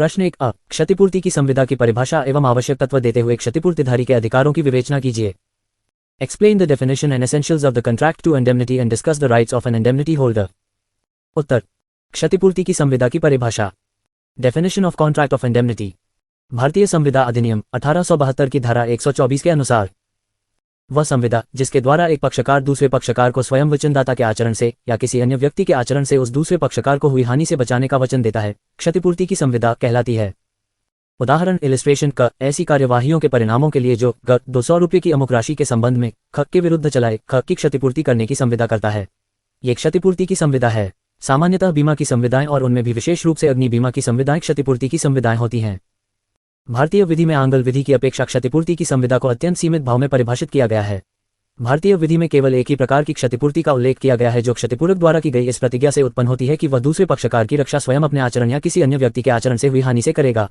प्रश्न 1 अ क्षतिपूर्ति की संविदा की परिभाषा एवं आवश्यक तत्व देते हुए क्षतिपूर्तिधारी के अधिकारों की विवेचना कीजिए। Explain the definition and essentials of the contract to indemnity and discuss the rights of an indemnity holder. उत्तर, क्षतिपूर्ति की संविदा की परिभाषा। Definition of contract of indemnity. भारतीय संविदा अधिनियम 1872 की धारा 124 के अनुसार वह संविदा जिसके द्वारा एक पक्षकार दूसरे पक्षकार को स्वयं वचनदाता के आचरण से या किसी अन्य व्यक्ति के आचरण से उस दूसरे पक्षकार को हुई हानि से बचाने का वचन देता है, क्षतिपूर्ति की संविदा कहलाती है। उदाहरण इलिस्ट्रेशन क ऐसी कार्यवाहियों के परिणामों के लिए जो ग 200 रुपये की अमुक राशि के संबंध में ख के विरुद्ध चलाए ख की क्षतिपूर्ति करने की संविदा करता है। ये क्षतिपूर्ति की संविदा है। सामान्यतः बीमा की संविदाएं और उनमें भी विशेष रूप से अग्नि बीमा की संविदाएं क्षतिपूर्ति की संविदाएं होती हैं। भारतीय विधि में आंगल विधि की अपेक्षा क्षतिपूर्ति की संविदा को अत्यंत सीमित भाव में परिभाषित किया गया है। भारतीय विधि में केवल एक ही प्रकार की क्षतिपूर्ति का उल्लेख किया गया है जो क्षतिपूरक द्वारा की गई इस प्रतिज्ञा से उत्पन्न होती है कि वह दूसरे पक्षकार की रक्षा स्वयं अपने आचरण या किसी अन्य व्यक्ति के आचरण से हुई हानि से करेगा।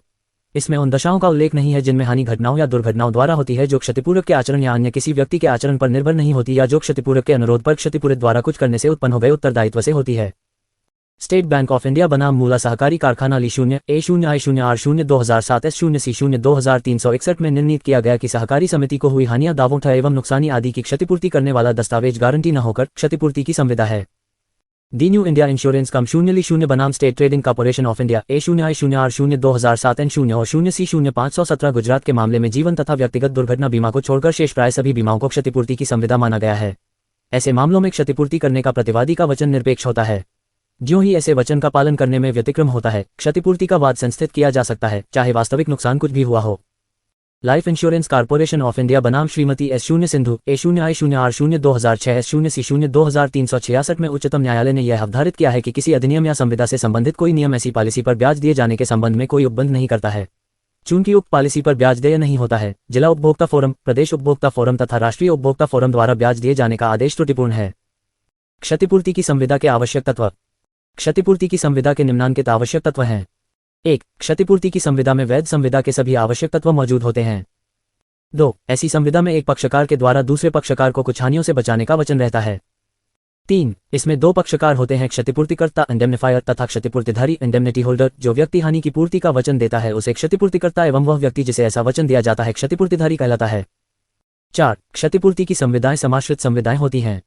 इसमें उन दशाओं का उल्लेख नहीं है जिनमें हानि घटनाओं या दुर्घटनाओं द्वारा होती है जो क्षतिपूरक के आचरण या अन्य किसी व्यक्ति के आचरण पर निर्भर नहीं होती या जो क्षतिपूरक के अनुरोध पर क्षतिपूरक द्वारा कुछ करने से उत्पन्न हो गए उत्तरदायित्व से होती है। स्टेट बैंक ऑफ इंडिया बनाम मूला सहकारी कारखाना ली0A0I0R0 2007S0C0 2361 में निर्णीत किया गया कि सहकारी समिति को हुई हानियां दावों एवं नुकसानी आदि की क्षतिपूर्ति करने वाला दस्तावेज गारंटी न होकर क्षतिपूर्ति की संविदा है। दी न्यू इंडिया इंश्योरेंस कम 0 ली0 बनाम state trading corporation of India A0I0R0 2007N0 और 0C0517 गुजरात के मामले में जीवन तथा व्यक्तिगत दुर्घटना बीमा को छोड़कर शेष प्राय सभी बीमाओं को क्षतिपूर्ति की संविदा माना गया है। ऐसे मामलों में क्षतिपूर्ति करने का प्रतिवादी का वचन निरपेक्ष होता है। ज्यों ही ऐसे वचन का पालन करने में व्यतिक्रम होता है, क्षतिपूर्ति का वाद संस्थित किया जा सकता है, चाहे वास्तविक नुकसान कुछ भी हुआ हो। Life insurance corporation of India बनाम Shrimati S0 Sindhu A0I0R0 2006S0C0 2366 में उच्चतम न्यायालय ने यह अवधारित किया है कि किसी अधिनियम या संविदा से संबंधित कोई नियम ऐसी पॉलिसी पर ब्याज दिए जाने के संबंध में कोई उपबंध नहीं करता है। चूंकि उक्त पॉलिसी पर ब्याज देय नहीं होता है, जिला उपभोक्ता फोरम, प्रदेश उपभोक्ता फोरम तथा राष्ट्रीय उपभोक्ता फोरम द्वारा ब्याज दिए जाने का आदेश त्रुटिपूर्ण है। क्षतिपूर्ति की संविदा के आवश्यक तत्व। क्षतिपूर्ति की संविदा के निम्नांकित आवश्यक तत्व हैं। 1. क्षतिपूर्ति की संविदा में वैध संविदा के सभी आवश्यक तत्व मौजूद होते हैं। 2. ऐसी संविदा में एक पक्षकार के द्वारा दूसरे पक्षकार को कुछ हानियों से बचाने का वचन रहता है। 3. इसमें दो पक्षकार होते हैं, क्षतिपूर्तिकर्ता इंडेमनिफायर तथा क्षतिपूर्तिधारी इंडेमनिटी होल्डर। जो व्यक्ति हानि की पूर्ति का वचन देता है उसे क्षतिपूर्तिकर्ता एवं वह व्यक्ति जिसे ऐसा वचन दिया जाता है क्षतिपूर्तिधारी कहलाता है। 4. क्षतिपूर्ति की संविदाएं समाश्रित संविदाएं होती हैं।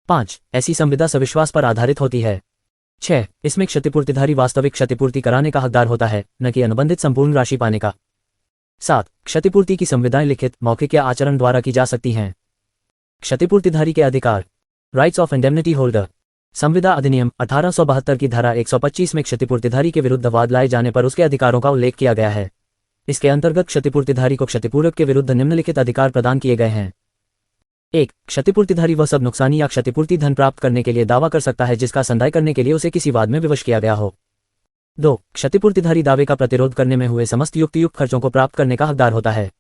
5. ऐसी संविदा सविश्वास पर आधारित होती है। 6. इसमें क्षतिपूर्तिधारी वास्तविक क्षतिपूर्ति कराने का हकदार होता है, न कि अनुबंधित संपूर्ण राशि पाने का। 7. क्षतिपूर्ति की संविदाएं लिखित, मौखिक या आचरण द्वारा की जा सकती हैं। क्षतिपूर्तिधारी के अधिकार। Rights of indemnity holder. संविदा अधिनियम 1872 की धारा 125 में क्षतिपूर्तिधारी के विरुद्ध वाद लाए जाने पर उसके अधिकारों का उल्लेख किया गया है। इसके अंतर्गत क्षतिपूर्तिधारी को क्षतिपूरक के विरुद्ध निम्नलिखित अधिकार प्रदान किए गए हैं। 1. क्षतिपूर्तिधारी वह सब नुकसानी या क्षतिपूर्ति धन प्राप्त करने के लिए दावा कर सकता है जिसका संदाय करने के लिए उसे किसी वाद में विवश किया गया हो। 2. क्षतिपूर्तिधारी दावे का प्रतिरोध करने में हुए समस्त युक्त खर्चों को प्राप्त करने का हकदार होता है,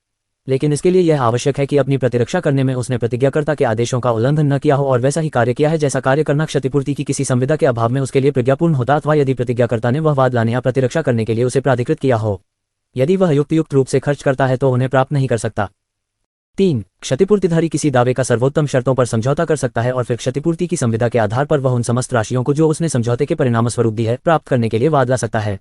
लेकिन इसके लिए यह आवश्यक है कि अपनी प्रतिरक्षा करने में उसने प्रतिज्ञाकर्ता के आदेशों का उल्लंघन न किया हो और वैसा ही कार्य किया है जैसा कार्य करना क्षतिपूर्ति की किसी संविदा के अभाव में उसके लिए प्रज्ञापूर्ण होता, अथवा यदि प्रतिज्ञाकर्ता ने वह वाद लाने या प्रतिरक्षा करने के लिए उसे प्राधिकृत किया हो। यदि वह युक्त रूप से खर्च करता है तो उन्हें प्राप्त नहीं कर सकता। 3. क्षतिपूर्तिधारी किसी दावे का सर्वोत्तम शर्तों पर समझौता कर सकता है और फिर क्षतिपूर्ति की संविदा के आधार पर वह उन समस्त राशियों को जो उसने समझौते के परिणामस्वरूप दी है प्राप्त करने के लिए वाद ला सकता है।